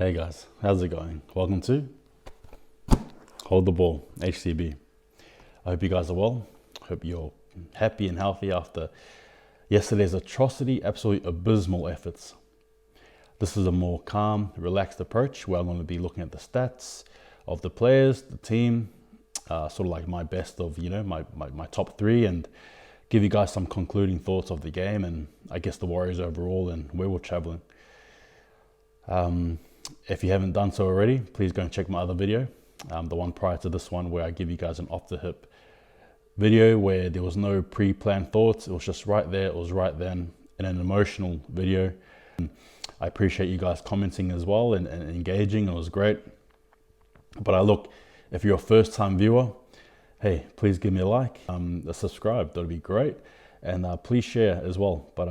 Hey guys, how's it going? Welcome to Hold the Ball, HCB. I hope you guys are well. Hope you're happy and healthy after yesterday's atrocity, absolutely abysmal efforts. This is a more calm, relaxed approach where I'm going to be looking at the stats of the players, the team, sort of like my best of, my top three, and give you guys some concluding thoughts of the game and I guess the Warriors overall and where we're traveling. If you haven't done so already, please go and check my other video, the one prior to this one where I give you guys an off-the-hip video where there was no pre-planned thoughts. It was just right there, it was right then, in an emotional video. I appreciate you guys commenting as well and engaging. It was great. But if you're a first-time viewer, hey, please give me a like, a subscribe, that'll be great. And please share as well. But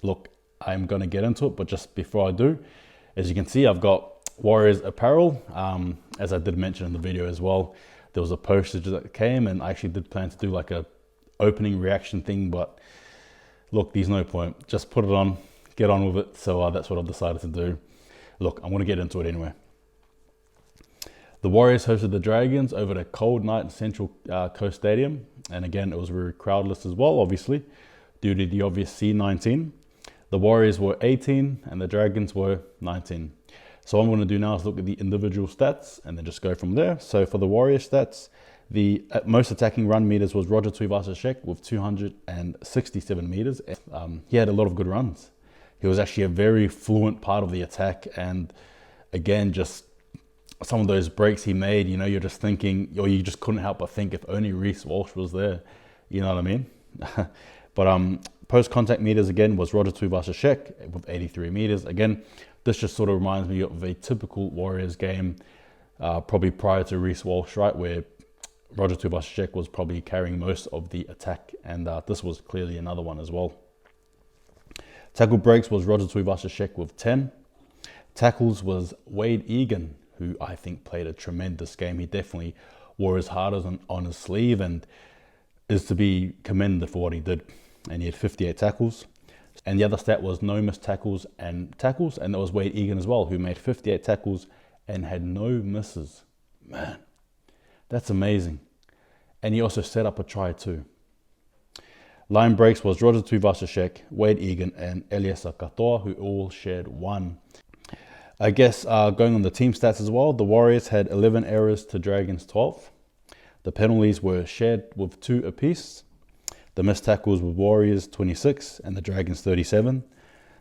look, I'm going to get into it, but just before I do, as you can see, I've got Warriors apparel. As I did mention in the video as well, there was a postage that came and I actually did plan to do like a opening reaction thing, but look, there's no point. Just put it on, get on with it. So that's what I've decided to do. Look, I'm going to get into it anyway. The Warriors hosted the Dragons over the cold night in Central Coast Stadium. And again, it was very crowdless as well, obviously, due to the obvious C19. The Warriors were 18 and the Dragons were 19. So what I'm going to do now is look at the individual stats and then just go from there. So for the Warriors stats, the most attacking run meters was Roger Tuivasa-Sheck with 267 meters. He had a lot of good runs. He was actually a very fluent part of the attack. And again, just some of those breaks he made, you're just thinking, or you just couldn't help but think if only Reece Walsh was there. You know what I mean? But post-contact meters again was Roger Tuivasa-Sheck with 83 meters. Again, this just sort of reminds me of a typical Warriors game, probably prior to Reece Walsh, right, where Roger Tuivasa-Sheck was probably carrying most of the attack, and this was clearly another one as well. Tackle breaks was Roger Tuivasa-Sheck with 10. Tackles was Wade Egan, who I think played a tremendous game. He definitely wore his heart on his sleeve and is to be commended for what he did. And he had 58 tackles. And the other stat was no missed tackles, and that was Wade Egan as well, who made 58 tackles and had no misses. Man, that's amazing. And he also set up a try too. Line breaks was Roger Tuivasa-Sheck, Wade Egan, and Eliesa Katoa, who all shared one. I guess going on the team stats as well, the Warriors had 11 errors to Dragons 12. The penalties were shared with 2 apiece. The missed tackles were Warriors 26 and the Dragons 37.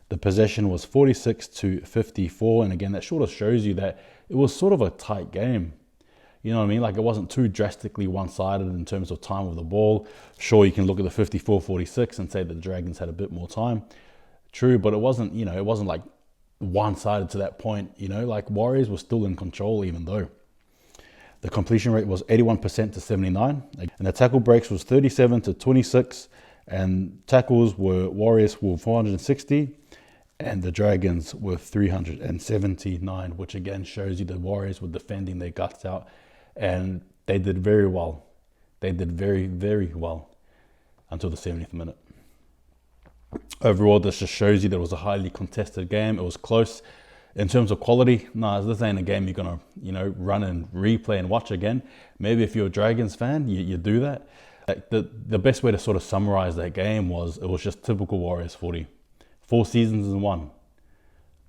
The possession was 46-54. And again, that sort of shows you that it was sort of a tight game. You know what I mean? Like it wasn't too drastically one-sided in terms of time of the ball. Sure, you can look at the 54-46 and say that the Dragons had a bit more time. True, but it wasn't like one-sided to that point. Like Warriors were still in control even though. The completion rate was 81% to 79, and the tackle breaks was 37 to 26, and tackles were Warriors were 460, and the Dragons were 379, which again shows you the Warriors were defending their guts out, and they did very well. They did very, very well until the 70th minute. Overall, this just shows you that it was a highly contested game. It was close. In terms of quality, this ain't a game you're going to, run and replay and watch again. Maybe if you're a Dragons fan, you do that. The best way to sort of summarize that game was it was just typical Warriors footy. 4 seasons in one.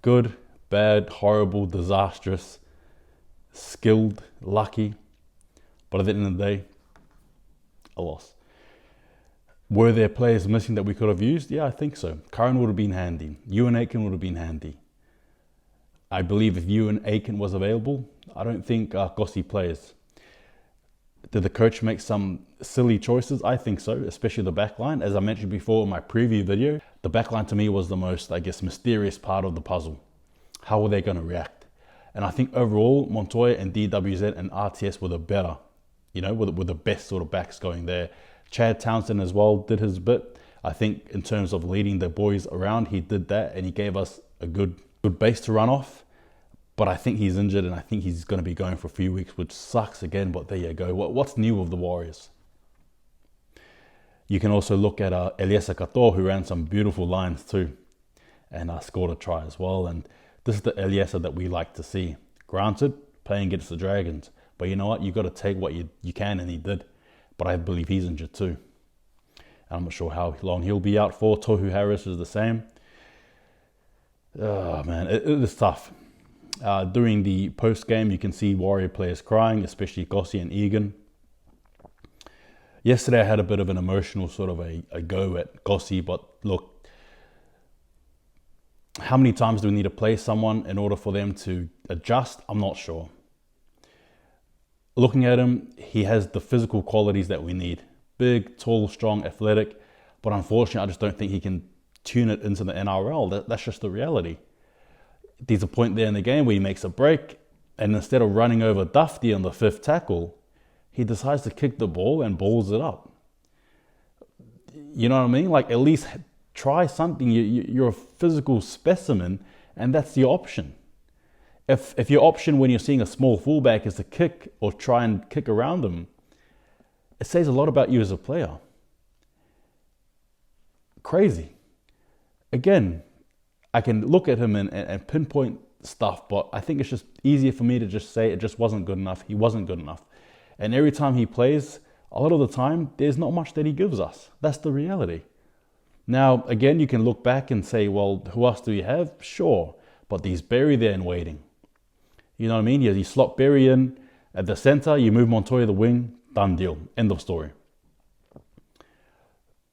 Good, bad, horrible, disastrous, skilled, lucky. But at the end of the day, a loss. Were there players missing that we could have used? Yeah, I think so. Curran would have been handy. Ewan Aitken would have been handy. I believe if Ewan Aitken was available, I don't think Gossi plays. Did the coach make some silly choices? I think so, especially the backline. As I mentioned before in my preview video, the backline to me was the most, mysterious part of the puzzle. How were they going to react? And I think overall, Montoya and DWZ and RTS were the better, were the best sort of backs going there. Chad Townsend as well did his bit. I think in terms of leading the boys around, he did that and he gave us a good base to run off, but I think he's injured and I think he's going to be going for a few weeks, which sucks again, but there you go. What's new with the Warriors? You can also look at Eliesa Katoa, who ran some beautiful lines too and scored a try as well. And This is the Eliesa that we like to see. Granted, playing against the Dragons. But you know what? You've got to take what you can, and he did. But I believe he's injured too. I'm not sure how long he'll be out for. Tohu Harris is the same. Oh, man, it is tough. During the post-game, you can see Warrior players crying, especially Gossi and Egan. Yesterday, I had a bit of an emotional sort of a go at Gossi, but look, how many times do we need to play someone in order for them to adjust? I'm not sure. Looking at him, he has the physical qualities that we need. Big, tall, strong, athletic. But unfortunately, I just don't think he can tune it into the NRL. That's just the reality. There's a point there in the game where he makes a break, and instead of running over Dufty on the 5th tackle, he decides to kick the ball and balls it up. You know what I mean? Like, at least try something. You're a physical specimen, and that's the option. If your option when you're seeing a small fullback is to kick or try and kick around them, it says a lot about you as a player. Crazy. Again, I can look at him and pinpoint stuff, but I think it's just easier for me to just say it just wasn't good enough. He wasn't good enough. And every time he plays, a lot of the time, there's not much that he gives us. That's the reality. Now, again, you can look back and say, well, who else do you have? Sure. But there's Berry there and waiting. You know what I mean? You slot Berry in at the center, you move Montoya to the wing, done deal. End of story.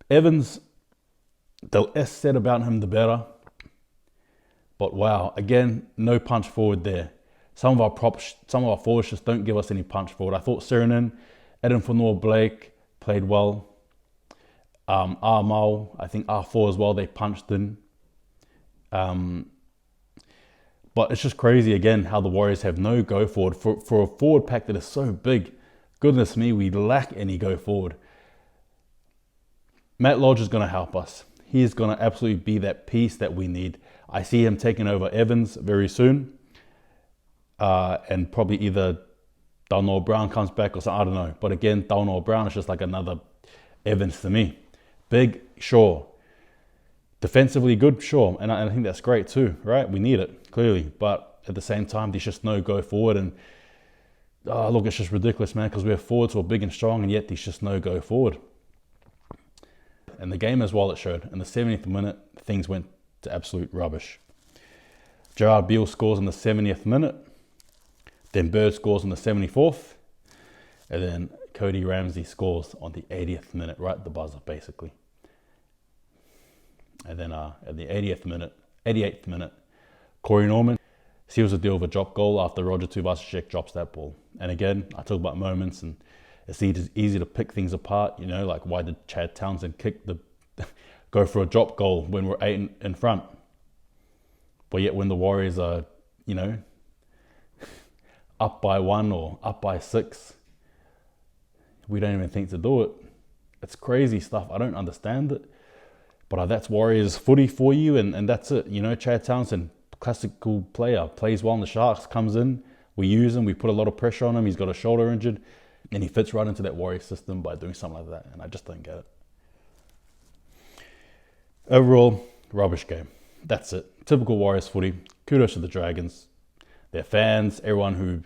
Evans, the less said about him, the better. But wow, again, no punch forward there. Some of our forwards just don't give us any punch forward. I thought Sirenen, Adam Fanor-Blake played well. Armal, I think R4 as well, they punched in. But it's just crazy, again, how the Warriors have no go forward. For a forward pack that is so big, goodness me, we lack any go forward. Matt Lodge is going to help us. He is going to absolutely be that piece that we need. I see him taking over Evans very soon. And probably either Darnell Brown comes back or something, I don't know. But again, Darnell Brown is just like another Evans to me. Big, sure. Defensively good, sure. And I think that's great too, right? We need it, clearly. But at the same time, there's just no go forward. And look, it's just ridiculous, man, because we're forwards who are big and strong, and yet there's just no go forward. And the game as well, it showed. In the 70th minute, things went to absolute rubbish. Gerard Beale scores in the 70th minute. Then Bird scores in the 74th. And then Cody Ramsey scores on the 80th minute, right at the buzzer, basically. And then at the 88th minute, Corey Norman seals the deal with a drop goal after Roger Tuvasicek drops that ball. And again, I talk about moments, and it's easy to pick things apart. You know, like why did Chad Townsend go for a drop goal when we're 8 in front? But yet when the Warriors are, you know, up by 1 or up by 6, we don't even think to do it. It's crazy stuff. I don't understand it. But that's Warriors footy for you, and that's it. You know, Chad Townsend, classical player, plays well in the Sharks, comes in, we use him, we put a lot of pressure on him, he's got a shoulder injured, and he fits right into that Warriors system by doing something like that, and I just don't get it. Overall, rubbish game. That's it. Typical Warriors footy. Kudos to the Dragons, their fans, everyone who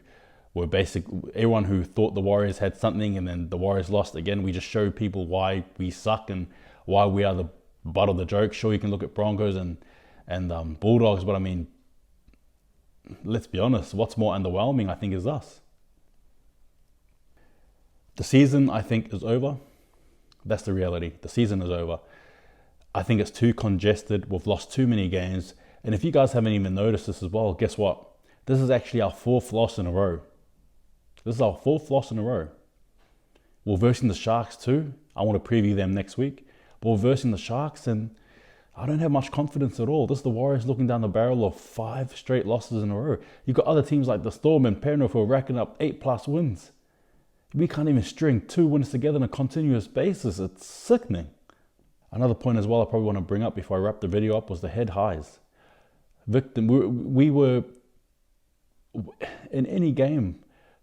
thought the Warriors had something and then the Warriors lost again. We just show people why we suck and why we are the butt of the joke. Sure, you can look at Broncos and Bulldogs, but I mean, let's be honest, what's more underwhelming, I think, is us. The season, I think, is over. That's the reality. The season is over. I think it's too congested. We've lost too many games. And if you guys haven't even noticed this as well, guess what? This is actually our 4th loss in a row. This is our 4th loss in a row. We're versing the Sharks too. I want to preview them next week. But we're versing the Sharks, and I don't have much confidence at all. This is the Warriors looking down the barrel of 5 straight losses in a row. You've got other teams like the Storm and Penrith who are racking up 8+ wins. We can't even string 2 wins together on a continuous basis. It's sickening. Another point as well I probably want to bring up before I wrap the video up was the head highs. We were, in any game,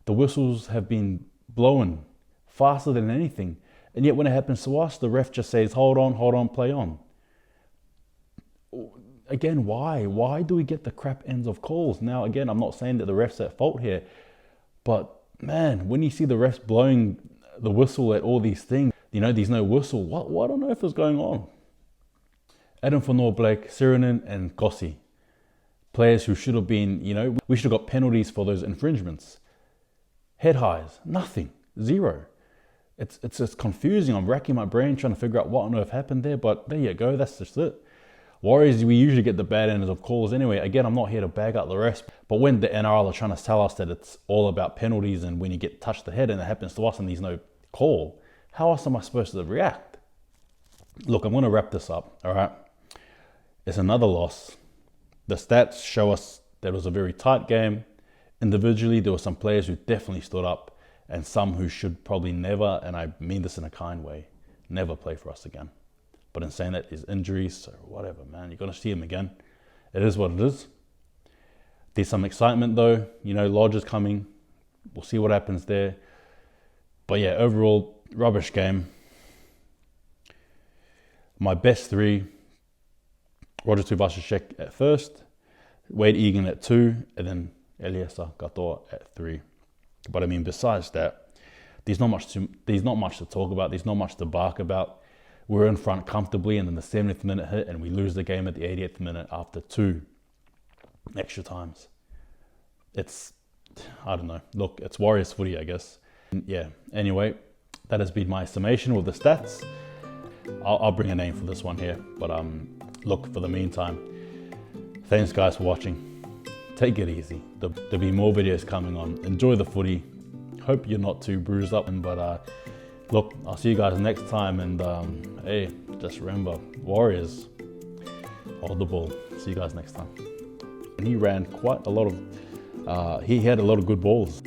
the whistles have been blowing faster than anything. And yet when it happens to us, the ref just says, hold on, play on. again, why? Why do we get the crap ends of calls? Now, again, I'm not saying that the ref's at fault here, but man, when you see the refs blowing the whistle at all these things, you know, there's no whistle. What on earth is going on? Adam Blake, Sirinen, and Gossi. Players who should have been, you know, we should have got penalties for those infringements. Head highs, nothing, zero. It's just confusing. I'm racking my brain trying to figure out what on earth happened there, but there you go, that's just it. Warriors, we usually get the bad ends of calls anyway. Again, I'm not here to bag out the rest, but when the NRL are trying to tell us that it's all about penalties and when you get touched the head and it happens to us and there's no call, how else am I supposed to react? Look, I'm going to wrap this up, all right? It's another loss. The stats show us that it was a very tight game. Individually, there were some players who definitely stood up and some who should probably never, and I mean this in a kind way, never play for us again. But in saying that, there's injuries, so whatever, man. You're going to see him again. It is what it is. There's some excitement, though. You know, Lodge is coming. We'll see what happens there. But yeah, overall, rubbish game. My best three, Roger Tuivasa-Sheck at first, Wade Egan at 2, and then Eliesa Katoa at 3. But I mean, besides that, there's not much to talk about. There's not much to bark about. We're in front comfortably, and then the 70th minute hit, and we lose the game at the 88th minute after 2 extra times. It's, I don't know. Look, it's Warriors footy, I guess. Yeah, anyway, that has been my summation with the stats. I'll bring a name for this one here. But look, for the meantime, thanks guys for watching. Take it easy. There'll be more videos coming on. Enjoy the footy. Hope you're not too bruised up, but look, I'll see you guys next time, and hey, just remember, Warriors, hold the ball. See you guys next time. And he ran quite a lot of, he had a lot of good balls.